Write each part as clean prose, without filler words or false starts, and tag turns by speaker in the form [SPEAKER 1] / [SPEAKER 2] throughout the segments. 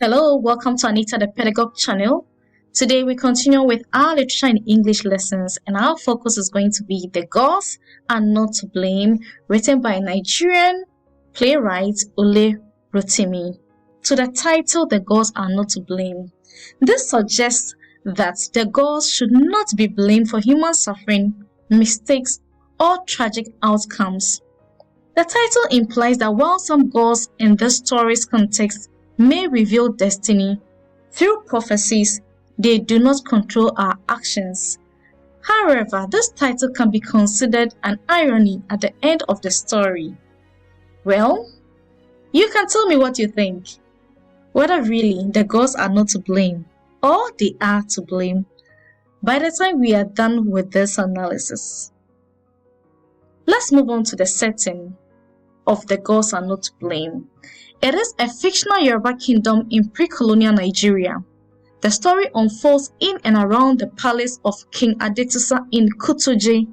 [SPEAKER 1] Hello, welcome to Anita the Pedagogue channel. Today we continue with our literature and English lessons, and our focus is going to be The Gods Are Not to Blame, written by Nigerian playwright Ola Rotimi. To the title, The Gods Are Not to Blame. This suggests that the gods should not be blamed for human suffering, mistakes, or tragic outcomes. The title implies that while some gods in the story's context may reveal destiny through prophecies, they do not control our actions. However, this title can be considered an irony at the end of the story. Well, you can tell me what you think, whether really the gods are not to blame or they are to blame by the time we are done with this analysis. Let's move on to the setting of The Gods Are Not to Blame. It is a fictional Yoruba kingdom in pre-colonial Nigeria. The story unfolds in and around the palace of King Adetusa in Kutuje,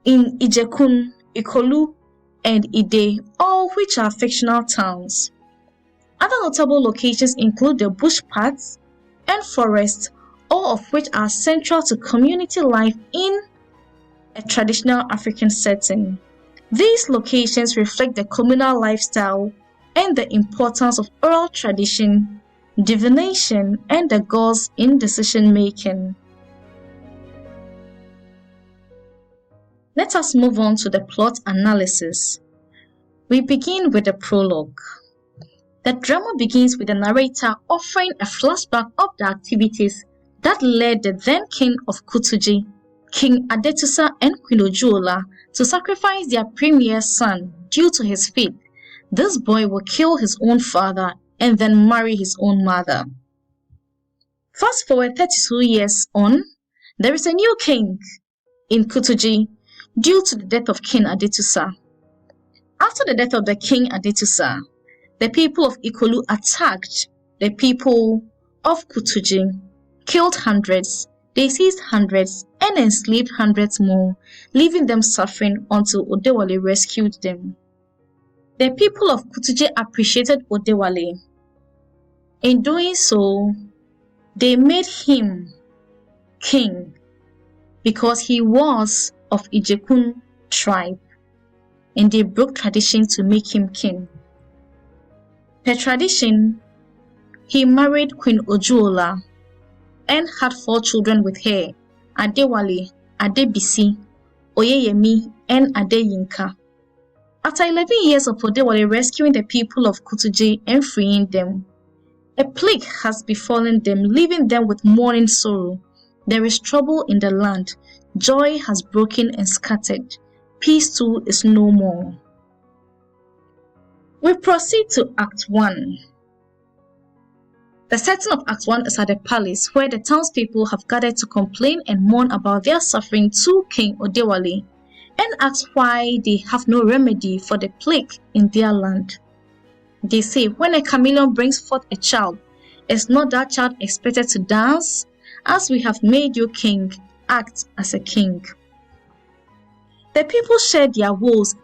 [SPEAKER 1] in Ijekun, Ikolu, and Ide, all which are fictional towns. Other notable locations include the bush paths and forests, all of which are central to community life in a traditional African setting. These locations reflect the communal lifestyle and the importance of oral tradition, divination, and the gods in decision-making. Let us move on to the plot analysis. We begin with the prologue. The drama begins with the narrator offering a flashback of the activities that led the then king of Kutuji, King Adetusa and Queen Odewale, to sacrifice their premier son due to his faith. This boy will kill his own father and then marry his own mother. Fast forward 32 years on, there is a new king in Kutuji due to the death of King Adetusa. After the death of the King Adetusa, the people of Ikolu attacked the people of Kutuji, killed hundreds, they seized hundreds and enslaved hundreds more, leaving them suffering until Odewale rescued them. The people of Kutuji appreciated Odewale. In doing so, they made him king because he was of Ijekun tribe, and they broke tradition to make him king. Per tradition, he married Queen Odewale and had 4 children with her: Adewale, Adebisi, Oyeyemi, and Adeyinka. After 11 years of Odewale rescuing the people of Kutuji and freeing them, a plague has befallen them, leaving them with mourning sorrow. There is trouble in the land. Joy has broken and scattered. Peace too is no more. We proceed to Act 1. The setting of Act 1 is at the palace, where the townspeople have gathered to complain and mourn about their suffering to King Odewale and ask why they have no remedy for the plague in their land. They say, when a chameleon brings forth a child, is not that child expected to dance? As we have made you king, act as a king. The people share their woes,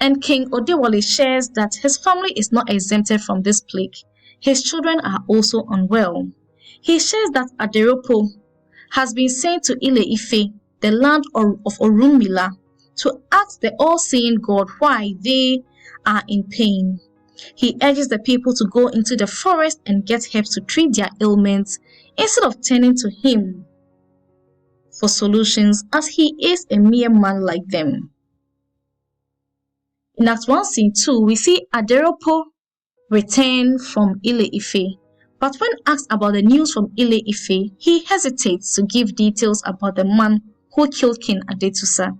[SPEAKER 1] and King Odewale shares that his family is not exempted from this plague. His children are also unwell. He shares that Aderopo has been sent to Ile-Ife, the land of Orunmila, to ask the all-seeing God why they are in pain. He urges the people to go into the forest and get herbs to treat their ailments instead of turning to him for solutions, as he is a mere man like them. In Act 1, Scene 2, we see Aderopo return from Ile-Ife, but when asked about the news from Ile-Ife, he hesitates to give details about the man who killed King Adetusa.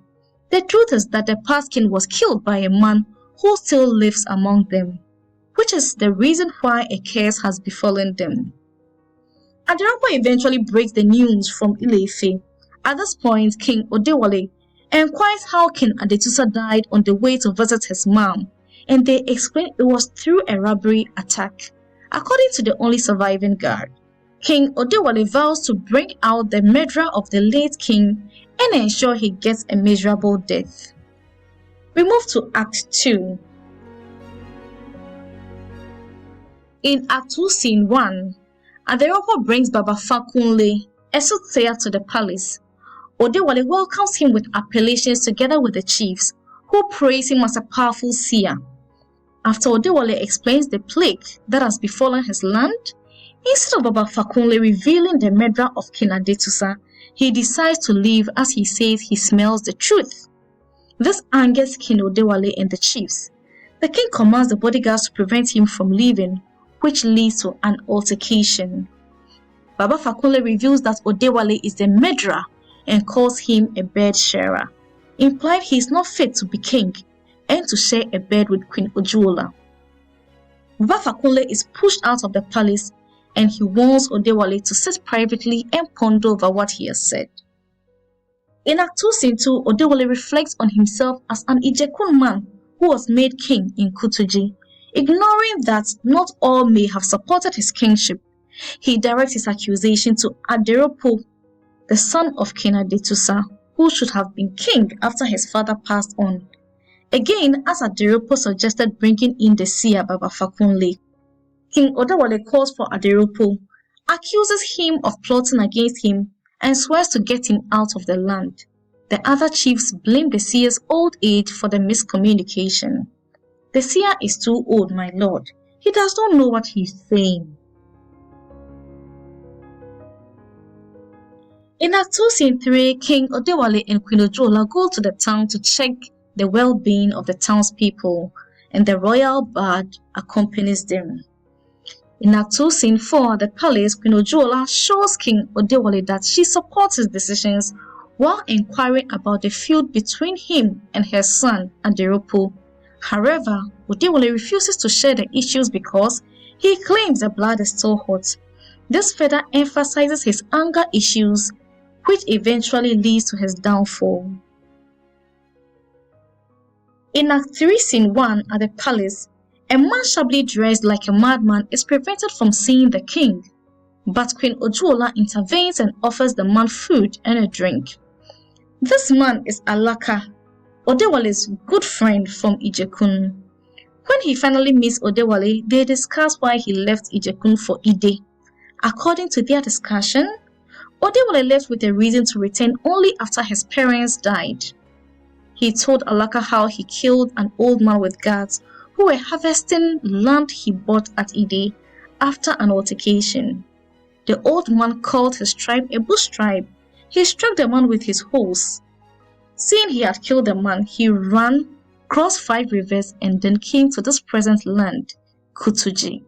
[SPEAKER 1] The truth is that the past king was killed by a man who still lives among them, which is the reason why a curse has befallen them. Aderopo eventually breaks the news from Ile-Ife. At this point, King Odewale inquires how King Adetusa died on the way to visit his mom, and they explain it was through a robbery attack. According to the only surviving guard, King Odewale vows to bring out the murderer of the late king and ensure he gets a miserable death. We move to Act 2. In Act 2, Scene 1, Aderopo brings Baba Fakunle, a soothsayer, to the palace. Odewale welcomes him with appellations together with the chiefs, who praise him as a powerful seer. After Odewale explains the plague that has befallen his land, instead of Baba Fakunle revealing the murder of King Adetusa, he decides to leave as he says he smells the truth. This angers King Odewale and the chiefs. The king commands the bodyguards to prevent him from leaving, which leads to an altercation. Baba Fakunle reveals that Odewale is the murderer and calls him a bed sharer, implying he is not fit to be king and to share a bed with Queen Ojuola. Baba Fakunle is pushed out of the palace and he warns Odewale to sit privately and ponder over what he has said. In Act 2, Scene 2, Odewale reflects on himself as an Ijekun man who was made king in Kutuji, ignoring that not all may have supported his kingship. He directs his accusation to Aderopo, the son of King Adetusa, who should have been king after his father passed on. Again, as Aderopo suggested bringing in the seer Baba Fakunle, King Odewale calls for Aderopo, accuses him of plotting against him, and swears to get him out of the land. The other chiefs blame the seer's old age for the miscommunication. The seer is too old, my lord. He does not know what he is saying. In Act 2, Scene 3, King Odewale and Queen Ojuola go to the town to check the well-being of the townspeople, and the royal bard accompanies them. In Act 2, Scene 4, at the palace, Queen Ojuola shows King Odewale that she supports his decisions while inquiring about the feud between him and her son Aderopo. However, Odewale refuses to share the issues because he claims the blood is still hot. This further emphasizes his anger issues, which eventually leads to his downfall. In Act 3, Scene 1, at the palace, a man shabbily dressed like a madman is prevented from seeing the king, but Queen Ojuola intervenes and offers the man food and a drink. This man is Alaka, Odewale's good friend from Ijekun. When he finally meets Odewale, they discuss why he left Ijekun for Ide. According to their discussion, Odewale left with a reason to return only after his parents died. He told Alaka how he killed an old man with guards who were harvesting land he bought at Ide after an altercation. The old man called his tribe a bush tribe. He struck the man with his horse. Seeing he had killed the man, he ran, crossed 5 rivers, and then came to this present land, Kutuji.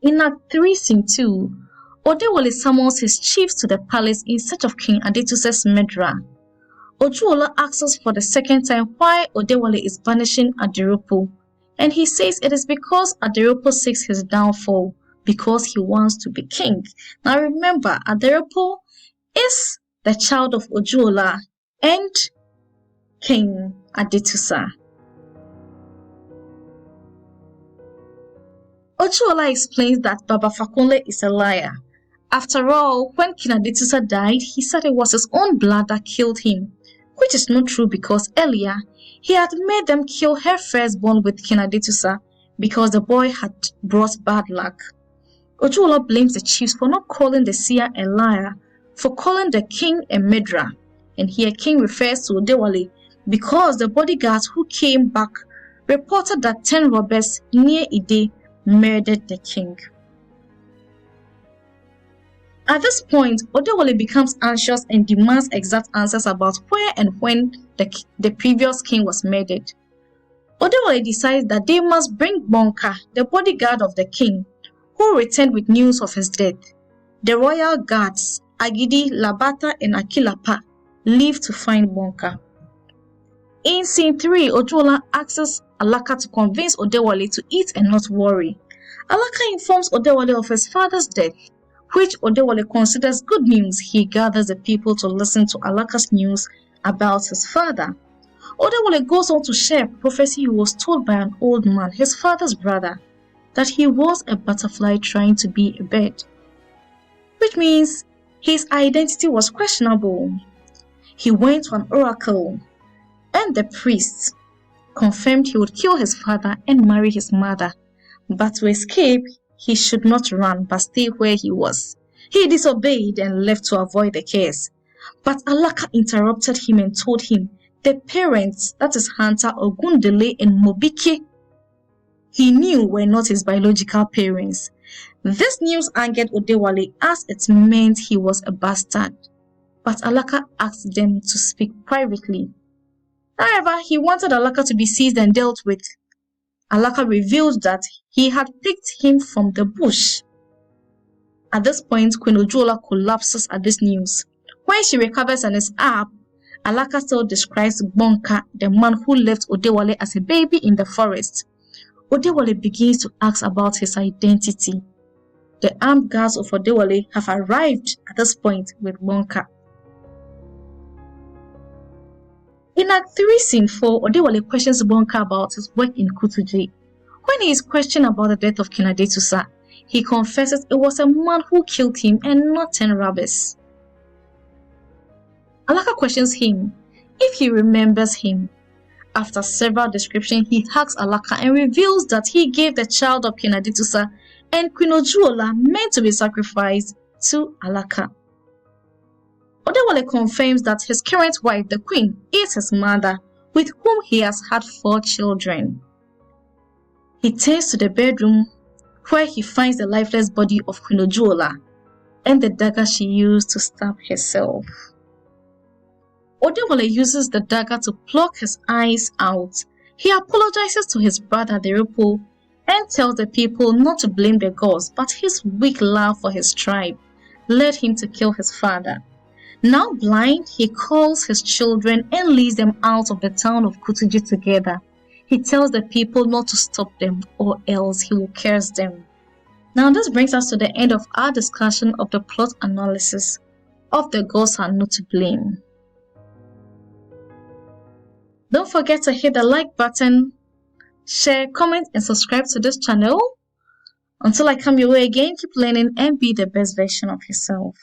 [SPEAKER 1] In Act 3, Scene 2, Odewale summons his chiefs to the palace in search of King Adetusa's murderer. Ojuola asks for the second time why Odewale is banishing Aderopo, and he says it is because Aderopo seeks his downfall because he wants to be king. Now remember, Aderopo is the child of Ojuola and King Adetusa. Ojuola explains that Baba Fakunle is a liar. After all, when King Adetusa died, he said it was his own blood that killed him, which is not true because earlier he had made them kill her firstborn with King Adetusa because the boy had brought bad luck. Ojuola blames the chiefs for not calling the seer a liar, for calling the king a murderer, and here king refers to Odewale because the bodyguards who came back reported that 10 robbers near Ide murdered the king. At this point, Odewale becomes anxious and demands exact answers about where and when the previous king was murdered. Odewale decides that they must bring Bonka, the bodyguard of the king, who returned with news of his death. The royal guards, Agidi, Labata, and Akilapa, leave to find Bonka. In Scene 3, Ojuola asks Alaka to convince Odewale to eat and not worry. Alaka informs Odewale of his father's death, which Odewale considers good news. He gathers the people to listen to Alaka's news about his father. Odewale goes on to share a prophecy he was told by an old man, his father's brother, that he was a butterfly trying to be a bird, which means his identity was questionable. He went to an oracle, and the priest confirmed he would kill his father and marry his mother. But to escape, he should not run but stay where he was. He disobeyed and left to avoid the case. But Alaka interrupted him and told him the parents, that is Hunter Ogundele and Mobike, he knew were not his biological parents. This news angered Odewale as it meant he was a bastard. But Alaka asked them to speak privately. However, he wanted Alaka to be seized and dealt with. Alaka revealed that he had picked him from the bush. At this point, Queen Odewale collapses at this news. When she recovers and is up, Alaka still describes Bonka, the man who left Odewale as a baby in the forest. Odewale begins to ask about his identity. The armed guards of Odewale have arrived at this point with Bonka. In Act 3, Scene 4, Odewale questions Bonka about his work in Kutuje. When he is questioned about the death of King Adetusa, he confesses it was a man who killed him and not 10 robbers. Alaka questions him if he remembers him. After several descriptions, he hugs Alaka and reveals that he gave the child of King Adetusa and Queen Odewale meant to be sacrificed to Alaka. Odewale confirms that his current wife, the queen, is his mother, with whom he has had 4 children. He turns to the bedroom where he finds the lifeless body of Queen Odewale and the dagger she used to stab herself. Odewale uses the dagger to pluck his eyes out. He apologizes to his brother the Rupo and tells the people not to blame the gods, but his weak love for his tribe led him to kill his father. Now blind, he calls his children and leads them out of the town of Kutuje together. He tells the people not to stop them or else he will curse them. Now this brings us to the end of our discussion of the plot analysis of The Gods Are Not to Blame. Don't forget to hit the like button, share, comment, and subscribe to this channel. Until I come your way again, keep learning and be the best version of yourself.